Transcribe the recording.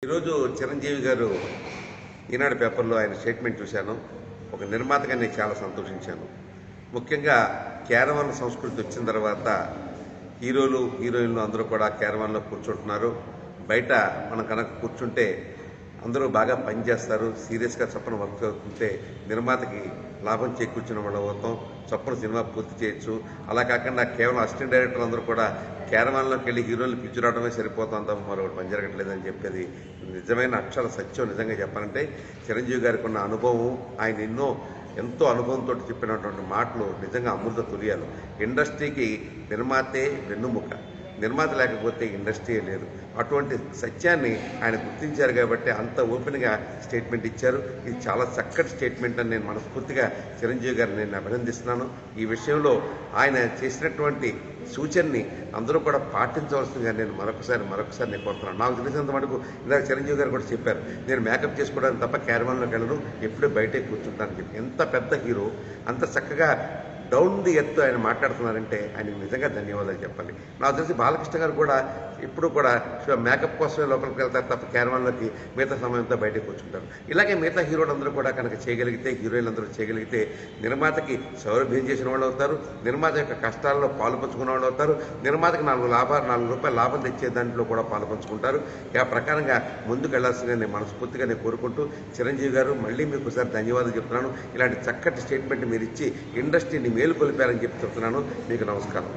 ఈరోజు చిరంజీవి గారు ఈనాడు పేపర్లో ఆయన స్టేట్మెంట్ చూశాను. ఒక నిర్మాతగా నేను చాలా సంతోషించాను. ముఖ్యంగా క్యారవాన్ సంస్కృతి వచ్చిన తర్వాత హీరోలు హీరోయిన్లు అందరూ కూడా క్యారవాన్లో కూర్చుంటున్నారు. బయట మనం కనుక కూర్చుంటే అందరూ బాగా పనిచేస్తారు. సీరియస్గా చప్పన వర్క్ అవుతుంటే నిర్మాతకి లాభం చేకూర్చిన వాళ్ళు అవుతాం. చప్పన సినిమా పూర్తి చేయొచ్చు. అలా కాకుండా కేవలం అసిస్టెంట్ డైరెక్టర్లు అందరూ కూడా క్యారవాన్లోకి వెళ్ళి హీరోలు పిచ్చురావడమే సరిపోతాం తప్ప మరొకటి పని జరగట్లేదని చెప్పేది నిజమైన అక్షర సత్యం. నిజంగా చెప్పాలంటే చిరంజీవి గారికి ఉన్న అనుభవం, ఆయన ఎంతో అనుభవంతో చెప్పినటువంటి మాటలు నిజంగా అమృత తులియాలు. ఇండస్ట్రీకి నిర్మాతే వెన్నుముక, నిర్మాత లేకపోతే ఇండస్ట్రీయే లేదు. అటువంటి సత్యాన్ని ఆయన గుర్తించారు కాబట్టి అంత ఓపెన్గా స్టేట్మెంట్ ఇచ్చారు. ఇది చాలా చక్కటి స్టేట్మెంట్ అని నేను మనస్ఫూర్తిగా చిరంజీవి గారిని నేను అభినందిస్తున్నాను. ఈ విషయంలో ఆయన చేసినటువంటి సూచనని అందరూ కూడా పాటించవలసిందిగా నేను మరొకసారి నేను కోరుతున్నాను. నాకు తెలిసినంత మటుకు ఇందాక చిరంజీవి గారు కూడా చెప్పారు, నేను మేకప్ చేసుకోవడానికి తప్ప క్యారవాన్లోకి వెళ్ళను, ఎప్పుడూ బయటే కూర్చుంటానని చెప్పి. ఎంత పెద్ద హీరో అంత చక్కగా డౌన్ ది ఎర్త్ ఆయన మాట్లాడుతున్నారంటే ఆయనకు నిజంగా ధన్యవాదాలు చెప్పాలి. నాకు తెలిసి బాలకృష్ణ గారు కూడా ఎప్పుడు కూడా మేకప్ కోసమే లోపలికి వెళ్తారు తప్ప క్యారవాన్లోకి మిగతా సమయంతో బయటకు కూర్చుంటారు. ఇలాగే మిగతా హీరోలందరూ కూడా కనుక చేయగలిగితే, హీరోయిన్లందరూ చేయగలిగితే నిర్మాతకి సౌలభ్యం చేసిన వాళ్ళు అవుతారు, నిర్మాత యొక్క కష్టాల్లో పాలు పంచుకున్న వాళ్ళు అవుతారు, నిర్మాతకి 4 రూపాయల లాభం తెచ్చే దాంట్లో కూడా పాలు పంచుకుంటారు. ఆ ప్రకారంగా ముందుకు వెళ్లాల్సిందిగా నేను మనస్ఫూర్తిగా కోరుకుంటూ, చిరంజీవి గారు మళ్ళీ మీకు ఒకసారి ధన్యవాదాలు చెప్తున్నాను. ఇలాంటి చక్కటి స్టేట్మెంట్ మీరు ఇచ్చి ఇండస్ట్రీని మేలుకొలిపారని చెప్తున్నాను. మీకు నమస్కారం.